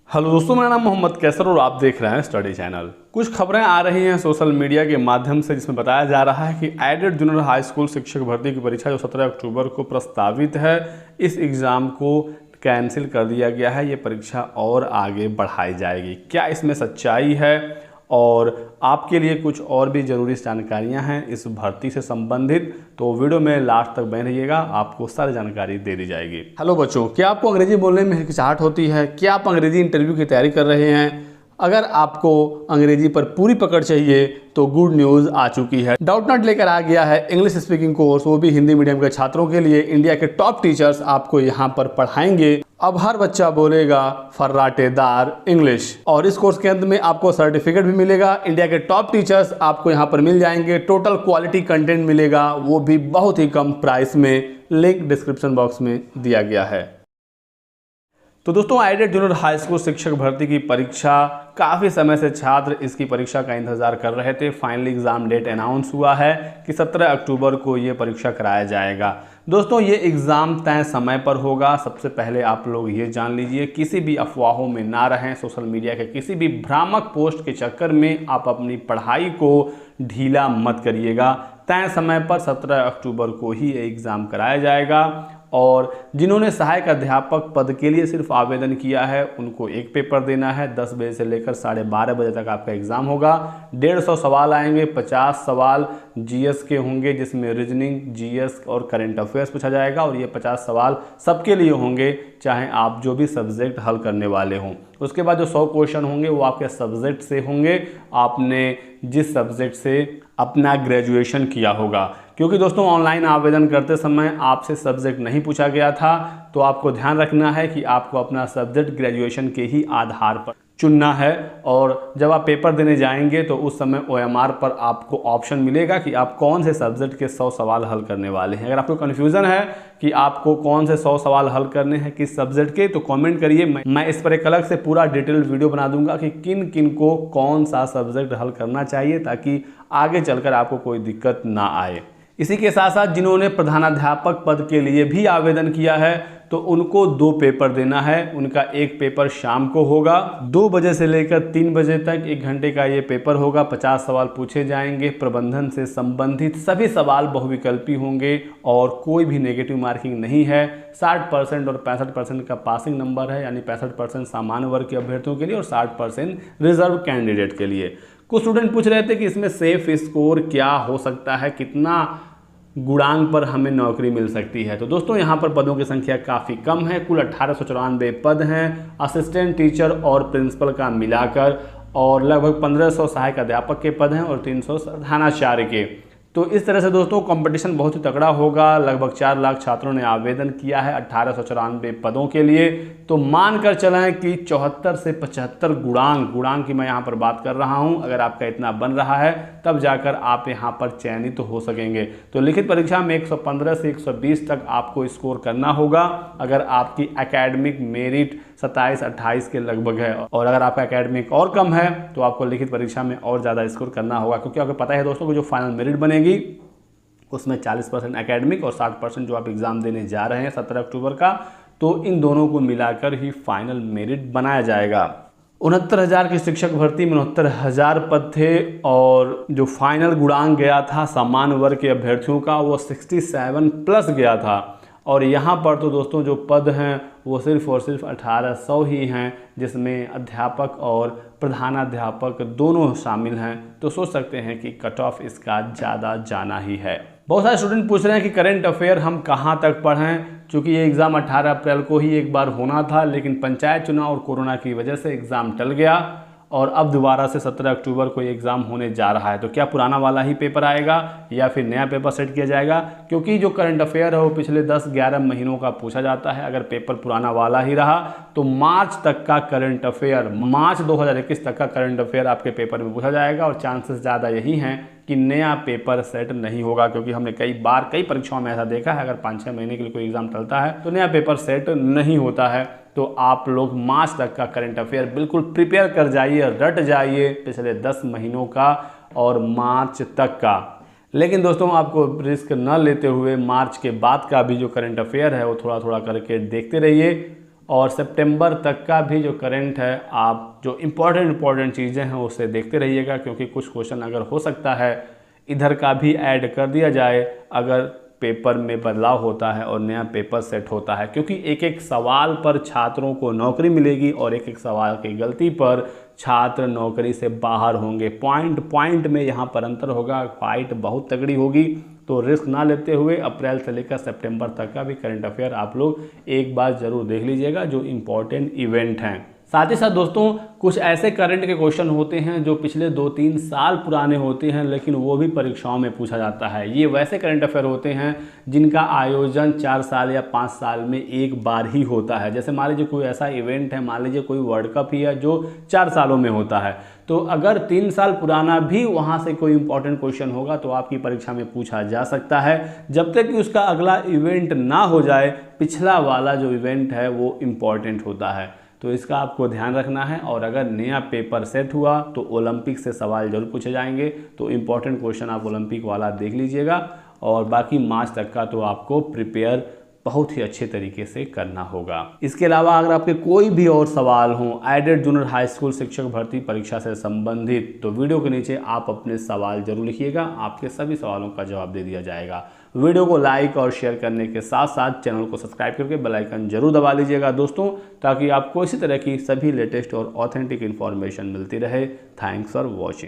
Hello दोस्तों, मेरा नाम मोहम्मद कैसर और आप देख रहे हैं स्टडी चैनल। कुछ खबरें आ रही हैं सोशल मीडिया के माध्यम से जिसमें बताया जा रहा है कि एडेड जूनियर हाई स्कूल शिक्षक भर्ती की परीक्षा जो 17 अक्टूबर को प्रस्तावित है, इस एग्ज़ाम को कैंसिल कर दिया गया है। ये परीक्षा और आगे बढ़ाई जाएगी। क्या इसमें सच्चाई है और आपके लिए कुछ और भी ज़रूरी जानकारियां हैं इस भर्ती से संबंधित, तो वीडियो में लास्ट तक बने रहिएगा, आपको सारी जानकारी दे दी जाएगी। हेलो बच्चों, क्या आपको अंग्रेजी बोलने में हिचकिचाहट होती है? क्या आप अंग्रेजी इंटरव्यू की तैयारी कर रहे हैं? अगर आपको अंग्रेजी पर पूरी पकड़ चाहिए तो गुड न्यूज़ आ चुकी है। डाउटनट लेकर आ गया है इंग्लिश स्पीकिंग कोर्स, वो भी हिंदी मीडियम के छात्रों के लिए। इंडिया के टॉप टीचर्स आपको यहाँ पर पढ़ाएंगे। अब हर बच्चा बोलेगा फर्राटेदार इंग्लिश, और इस कोर्स के अंत में आपको सर्टिफिकेट भी मिलेगा। इंडिया के टॉप टीचर्स आपको यहाँ पर मिल जाएंगे। टोटल क्वालिटी कंटेंट मिलेगा, वो भी बहुत ही कम प्राइस में। लिंक डिस्क्रिप्शन बॉक्स में दिया गया है। तो दोस्तों, एडेड जूनियर हाई स्कूल शिक्षक भर्ती की परीक्षा काफ़ी समय से छात्र इसकी परीक्षा का इंतजार कर रहे थे। फाइनली एग्ज़ाम डेट अनाउंस हुआ है कि 17 अक्टूबर को ये परीक्षा कराया जाएगा। दोस्तों, ये एग्ज़ाम तय समय पर होगा। सबसे पहले आप लोग ये जान लीजिए, किसी भी अफवाहों में ना रहें। सोशल मीडिया के किसी भी भ्रामक पोस्ट के चक्कर में आप अपनी पढ़ाई को ढीला मत करिएगा। तय समय पर 17 अक्टूबर को ही ये एग्ज़ाम कराया जाएगा। और जिन्होंने सहायक अध्यापक पद के लिए सिर्फ आवेदन किया है, उनको एक पेपर देना है। 10 बजे से लेकर 12:30 बजे तक आपका एग्ज़ाम होगा। 150 सवाल आएंगे। 50 सवाल जीएस के होंगे, जिसमें रीजनिंग, जीएस और करंट अफेयर्स पूछा जाएगा। और ये 50 सवाल सबके लिए होंगे, चाहे आप जो भी सब्जेक्ट हल करने वाले हों। उसके बाद जो 100 क्वेश्चन होंगे वो आपके सब्जेक्ट से होंगे, आपने जिस सब्जेक्ट से अपना ग्रेजुएशन किया होगा। क्योंकि दोस्तों, ऑनलाइन आवेदन करते समय आपसे सब्जेक्ट नहीं पूछा गया था, तो आपको ध्यान रखना है कि आपको अपना सब्जेक्ट ग्रेजुएशन के ही आधार पर चुनना है। और जब आप पेपर देने जाएंगे तो उस समय ओएमआर पर आपको ऑप्शन मिलेगा कि आप कौन से सब्जेक्ट के 100 सवाल हल करने वाले हैं। अगर आपको कन्फ्यूज़न है कि आपको कौन से 100 सवाल हल करने हैं किस सब्जेक्ट के, तो कमेंट करिए। मैं इस पर एक अलग से पूरा डिटेल वीडियो बना दूंगा कि किन किन को कौन सा सब्जेक्ट हल करना चाहिए, ताकि आगे चलकर आपको कोई दिक्कत ना आए। इसी के साथ साथ जिन्होंने प्रधानाध्यापक पद के लिए भी आवेदन किया है, तो उनको 2 पेपर देना है। उनका एक पेपर शाम को होगा 2 बजे से लेकर 3 बजे तक, 1 घंटे का ये पेपर होगा। 50 सवाल पूछे जाएंगे। प्रबंधन से संबंधित सभी सवाल बहुविकल्पी होंगे और कोई भी नेगेटिव मार्किंग नहीं है। 60% और 65% का पासिंग नंबर है, यानी 65% सामान्य वर्ग के अभ्यर्थियों के लिए और 60% रिजर्व कैंडिडेट के लिए। कुछ स्टूडेंट पूछ रहे थे कि इसमें सेफ स्कोर क्या हो सकता है, कितना गुणांक पर हमें नौकरी मिल सकती है। तो दोस्तों, यहाँ पर पदों की संख्या काफ़ी कम है। कुल 1894 पद हैं असिस्टेंट टीचर और प्रिंसिपल का मिलाकर, और लगभग 1500 सहायक अध्यापक के पद हैं और 300 प्रधानाचार्य के। तो इस तरह से दोस्तों कंपटीशन बहुत ही तगड़ा होगा। लगभग 4 लाख छात्रों ने आवेदन किया है 1894 पदों के लिए। तो मानकर चलें कि 74 से 75 गुणांक की मैं यहाँ पर बात कर रहा हूँ, अगर आपका इतना बन रहा है तब जाकर आप यहाँ पर चयनित तो हो सकेंगे। तो लिखित परीक्षा में 115 से 120 तक आपको स्कोर करना होगा, अगर आपकी एकेडमिक मेरिट 27-28 के लगभग है। और अगर आपका एकेडमिक और कम है तो आपको लिखित परीक्षा में और ज़्यादा स्कोर करना होगा, क्योंकि आपको पता है दोस्तों कि जो फाइनल मेरिट बनेगी उसमें 40% एकेडमिक और 60% जो आप एग्ज़ाम देने जा रहे हैं 17 अक्टूबर का, तो इन दोनों को मिलाकर ही फाइनल मेरिट बनाया जाएगा। 69,000 की शिक्षक भर्ती में 69,000 पद थे, और जो फाइनल गुणांक गया था सामान्य वर्ग के अभ्यर्थियों का वो 67 प्लस गया था। और यहाँ पर तो दोस्तों जो पद हैं वो सिर्फ और सिर्फ 1800 ही हैं, जिसमें अध्यापक और प्रधानाध्यापक दोनों शामिल हैं। तो सोच सकते हैं कि कट ऑफ इसका ज़्यादा जाना ही है। बहुत सारे स्टूडेंट पूछ रहे हैं कि करंट अफेयर हम कहाँ तक पढ़ें, क्योंकि ये एग्ज़ाम 18 अप्रैल को ही एक बार होना था, लेकिन पंचायत चुनाव और कोरोना की वजह से एग्ज़ाम टल गया और अब दोबारा से 17 अक्टूबर को एग्ज़ाम होने जा रहा है। तो क्या पुराना वाला ही पेपर आएगा या फिर नया पेपर सेट किया जाएगा? क्योंकि जो करंट अफेयर है वो पिछले 10-11 महीनों का पूछा जाता है। अगर पेपर पुराना वाला ही रहा तो मार्च तक का करंट अफेयर, मार्च 2021 तक का करंट अफेयर आपके पेपर में पूछा जाएगा। और चांसेस ज़्यादा यही हैं कि नया पेपर सेट नहीं होगा, क्योंकि हमने कई परीक्षाओं में ऐसा देखा है, अगर 5-6 महीने के लिए कोई एग्ज़ाम चलता है तो नया पेपर सेट नहीं होता है। तो आप लोग मार्च तक का करंट अफेयर बिल्कुल प्रिपेयर कर जाइए, रट जाइए पिछले 10 महीनों का और मार्च तक का। लेकिन दोस्तों, आपको रिस्क न लेते हुए मार्च के बाद का भी जो करंट अफेयर है वो थोड़ा थोड़ा करके देखते रहिए। और सितंबर तक का भी जो करंट है आप जो इम्पोर्टेंट चीज़ें हैं उसे देखते रहिएगा, क्योंकि कुछ क्वेश्चन अगर हो सकता है इधर का भी ऐड कर दिया जाए अगर पेपर में बदलाव होता है और नया पेपर सेट होता है, क्योंकि एक एक सवाल पर छात्रों को नौकरी मिलेगी और एक एक सवाल की गलती पर छात्र नौकरी से बाहर होंगे। पॉइंट में यहाँ पर अंतर होगा, फाइट बहुत तगड़ी होगी। तो रिस्क ना लेते हुए अप्रैल से लेकर सितंबर तक का भी करंट अफेयर आप लोग एक बार ज़रूर देख लीजिएगा जो इम्पोर्टेंट इवेंट हैं। साथ ही साथ दोस्तों कुछ ऐसे करंट के क्वेश्चन होते हैं जो पिछले 2-3 साल पुराने होते हैं, लेकिन वो भी परीक्षाओं में पूछा जाता है। ये वैसे करंट अफेयर होते हैं जिनका आयोजन 4 साल या 5 साल में एक बार ही होता है। जैसे मान लीजिए कोई ऐसा इवेंट है, मान लीजिए कोई वर्ल्ड कप ही है जो 4 सालों में होता है, तो अगर 3 साल पुराना भी वहाँ से कोई इंपॉर्टेंट क्वेश्चन होगा तो आपकी परीक्षा में पूछा जा सकता है। जब तक कि उसका अगला इवेंट ना हो जाए, पिछला वाला जो इवेंट है वो इम्पॉर्टेंट होता है। तो इसका आपको ध्यान रखना है। और अगर नया पेपर सेट हुआ तो ओलंपिक से सवाल जरूर पूछे जाएंगे, तो इम्पोर्टेंट क्वेश्चन आप ओलंपिक वाला देख लीजिएगा। और बाकी मार्च तक का तो आपको प्रिपेयर बहुत ही अच्छे तरीके से करना होगा। इसके अलावा अगर आपके कोई भी और सवाल हों एडेड जूनियर हाई स्कूल शिक्षक भर्ती परीक्षा से संबंधित, तो वीडियो के नीचे आप अपने सवाल जरूर लिखिएगा, आपके सभी सवालों का जवाब दे दिया जाएगा। वीडियो को लाइक और शेयर करने के साथ साथ चैनल को सब्सक्राइब करके बेल आइकन जरूर दबा लीजिएगा दोस्तों, ताकि आपको इसी तरह की सभी लेटेस्ट और ऑथेंटिक इन्फॉर्मेशन मिलती रहे। Thanks for watching.